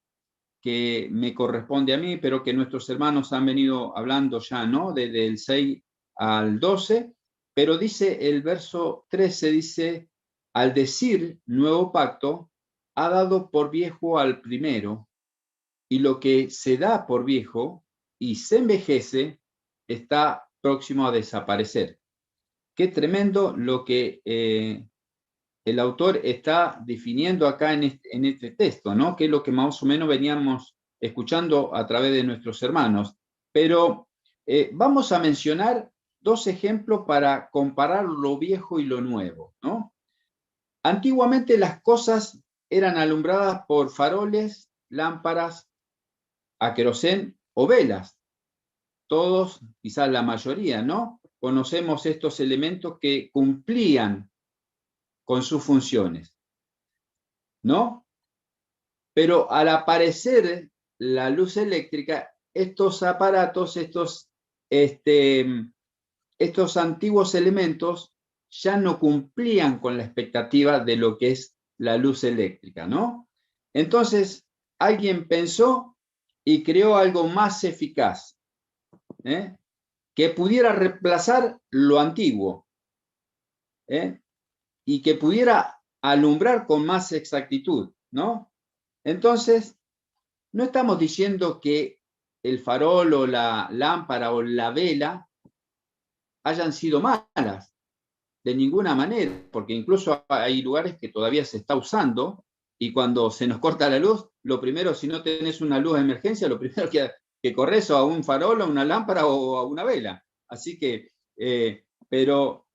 que me corresponde a mí, pero que nuestros hermanos han venido hablando ya, ¿no? Desde el 6 al 12, pero dice el verso 13, dice, al decir nuevo pacto, ha dado por viejo al primero, y lo que se da por viejo y se envejece está próximo a desaparecer. Qué tremendo lo que el autor está definiendo acá en este texto, ¿no? Que es lo que más o menos veníamos escuchando a través de nuestros hermanos. Pero vamos a mencionar dos ejemplos para comparar lo viejo y lo nuevo, ¿no? Antiguamente las cosas eran alumbradas por faroles, lámparas a querosén o velas. Todos, quizás la mayoría, ¿no? Conocemos estos elementos que cumplían con sus funciones, ¿no? Pero al aparecer la luz eléctrica, estos aparatos, estos antiguos elementos ya no cumplían con la expectativa de lo que es la luz eléctrica, ¿no? Entonces, alguien pensó y creó algo más eficaz, que pudiera reemplazar lo antiguo, y que pudiera alumbrar con más exactitud, ¿no? Entonces, no estamos diciendo que el farol o la lámpara o la vela hayan sido malas, de ninguna manera, porque incluso hay lugares que todavía se está usando, y cuando se nos corta la luz, lo primero, si no tenés una luz de emergencia, lo primero que corres o a un farol, a una lámpara o a una vela. Así que, pero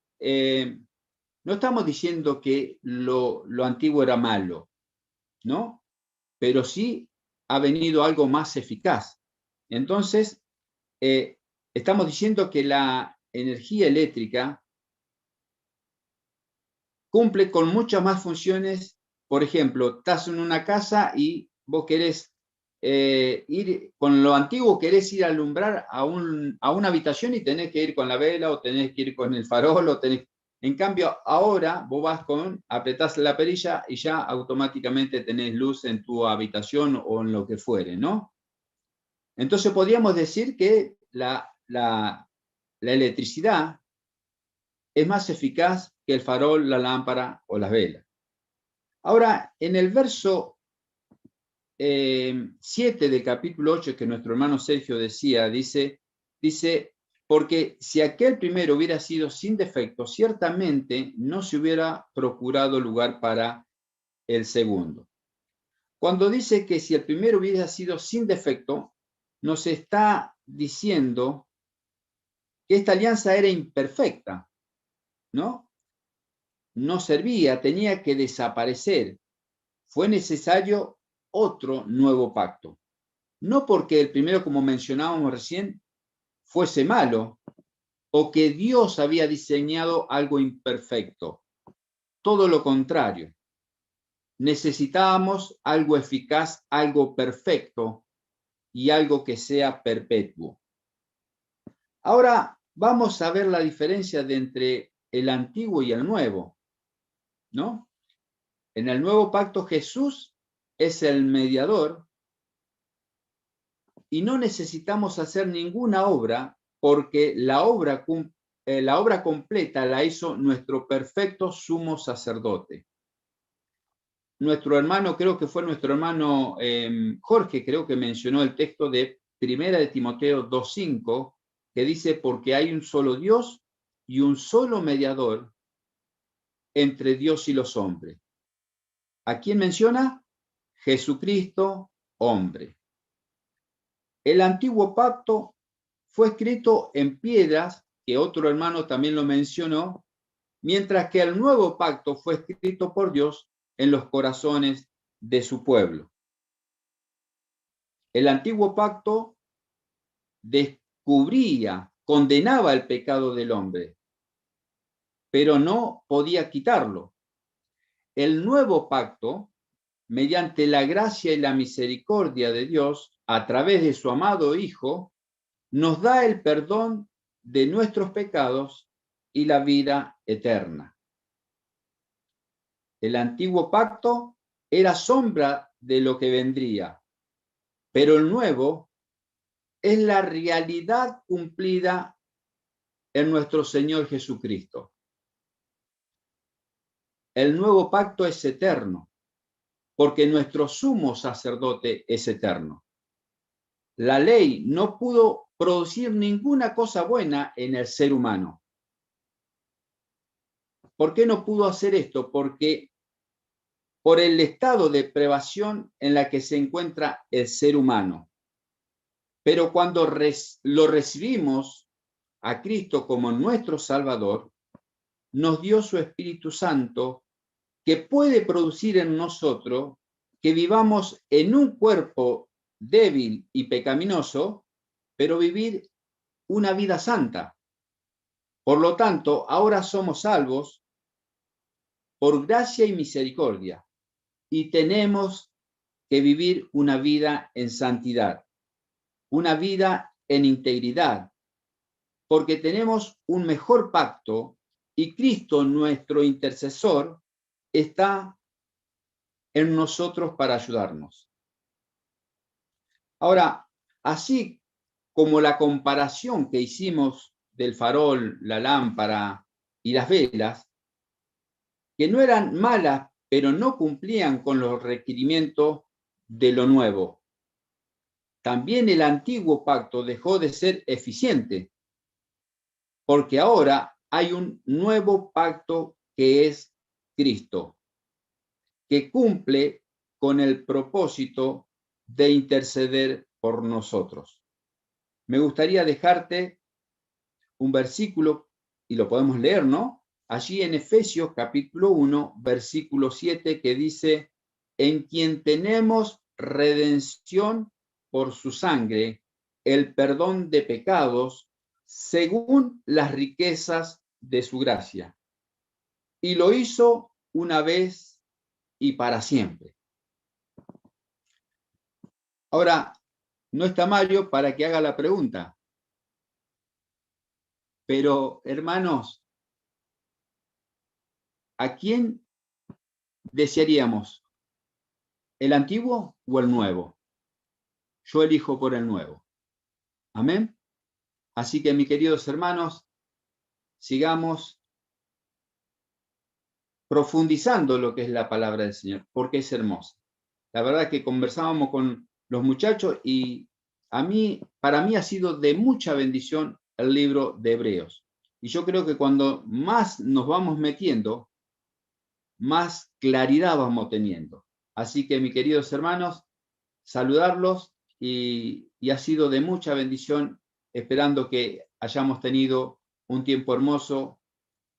no estamos diciendo que lo antiguo era malo, ¿no? Pero sí ha venido algo más eficaz. Entonces, estamos diciendo que la energía eléctrica cumple con muchas más funciones. Por ejemplo, estás en una casa y vos querés ir, con lo antiguo querés ir a alumbrar a una habitación y tenés que ir con la vela o tenés que ir con el farol o tenés... En cambio, ahora vos vas apretás la perilla y ya automáticamente tenés luz en tu habitación o en lo que fuere, ¿no? Entonces podríamos decir que la electricidad es más eficaz que el farol, la lámpara o las velas. Ahora, en el verso 7 del capítulo 8 que nuestro hermano Sergio decía, dice, porque si aquel primero hubiera sido sin defecto, ciertamente no se hubiera procurado lugar para el segundo. Cuando dice que si el primero hubiera sido sin defecto, nos está diciendo que esta alianza era imperfecta, ¿no? No servía, tenía que desaparecer. Fue necesario otro nuevo pacto. No porque el primero, como mencionábamos recién, fuese malo o que Dios había diseñado algo imperfecto. Todo lo contrario. Necesitábamos algo eficaz, algo perfecto y algo que sea perpetuo. Ahora vamos a ver la diferencia entre el antiguo y el nuevo, ¿no? En el nuevo pacto Jesús es el mediador y no necesitamos hacer ninguna obra porque la obra completa la hizo nuestro perfecto sumo sacerdote. Nuestro hermano, creo que fue nuestro hermano Jorge, creo que mencionó el texto de 1 de Timoteo 2:5, que dice, porque hay un solo Dios y un solo mediador entre Dios y los hombres. ¿A quién menciona? Jesucristo, hombre. El antiguo pacto fue escrito en piedras, que otro hermano también lo mencionó, mientras que el nuevo pacto fue escrito por Dios en los corazones de su pueblo. El antiguo pacto descubría, condenaba el pecado del hombre, pero no podía quitarlo. El nuevo pacto, mediante la gracia y la misericordia de Dios, a través de su amado Hijo, nos da el perdón de nuestros pecados y la vida eterna. El antiguo pacto era sombra de lo que vendría, pero el nuevo es la realidad cumplida en nuestro Señor Jesucristo. El nuevo pacto es eterno, porque nuestro sumo sacerdote es eterno. La ley no pudo producir ninguna cosa buena en el ser humano. ¿Por qué no pudo hacer esto? Porque por el estado de privación en la que se encuentra el ser humano. Pero cuando lo recibimos a Cristo como nuestro Salvador, nos dio su Espíritu Santo, que puede producir en nosotros que vivamos en un cuerpo débil y pecaminoso, pero vivir una vida santa. Por lo tanto, ahora somos salvos por gracia y misericordia, y tenemos que vivir una vida en santidad, una vida en integridad, porque tenemos un mejor pacto y Cristo, nuestro intercesor, está en nosotros para ayudarnos. Ahora, así como la comparación que hicimos del farol, la lámpara y las velas, que no eran malas, pero no cumplían con los requerimientos de lo nuevo. También el antiguo pacto dejó de ser eficiente, porque ahora hay un nuevo pacto que es Cristo, que cumple con el propósito de interceder por nosotros. Me gustaría dejarte un versículo, y lo podemos leer, ¿no? Allí en Efesios capítulo 1, versículo 7, que dice, en quien tenemos redención por su sangre, el perdón de pecados, según las riquezas de su gracia. Y lo hizo una vez y para siempre. Ahora, no está Mario para que haga la pregunta. Pero, hermanos, ¿a quién desearíamos? ¿El antiguo o el nuevo? Yo elijo por el nuevo. Amén. Así que, mis queridos hermanos, sigamos profundizando lo que es la palabra del Señor, porque es hermosa. La verdad que conversábamos con los muchachos y para mí ha sido de mucha bendición el libro de Hebreos. Y yo creo que cuando más nos vamos metiendo, más claridad vamos teniendo. Así que, mis queridos hermanos, saludarlos y ha sido de mucha bendición, esperando que hayamos tenido un tiempo hermoso,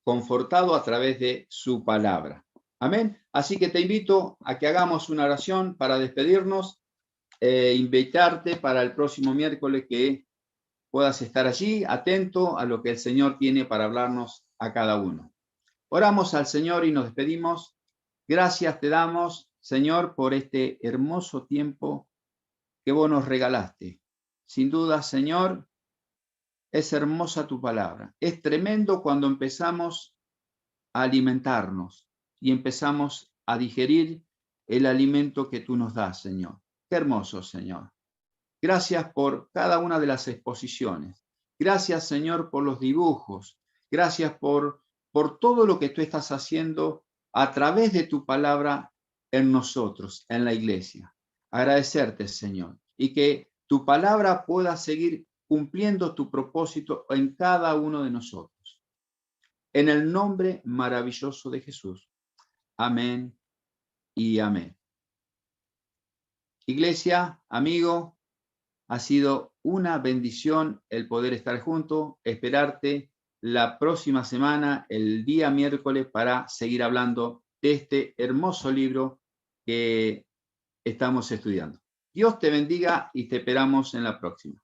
confortado a través de su palabra. Amén. Así que te invito a que hagamos una oración para despedirnos, invitarte para el próximo miércoles que puedas estar allí, atento a lo que el Señor tiene para hablarnos a cada uno. Oramos al Señor y nos despedimos. Gracias te damos, Señor, por este hermoso tiempo que vos nos regalaste. Sin duda, Señor, es hermosa tu palabra. Es tremendo cuando empezamos a alimentarnos y empezamos a digerir el alimento que tú nos das, Señor. Qué hermoso, Señor. Gracias por cada una de las exposiciones. Gracias, Señor, por los dibujos. Gracias por todo lo que tú estás haciendo a través de tu palabra en nosotros, en la iglesia. Agradecerte, Señor, y que tu palabra pueda seguir cumpliendo tu propósito en cada uno de nosotros. En el nombre maravilloso de Jesús. Amén y amén. Iglesia, amigo, ha sido una bendición el poder estar junto, esperarte la próxima semana, el día miércoles, para seguir hablando de este hermoso libro que estamos estudiando. Dios te bendiga y te esperamos en la próxima.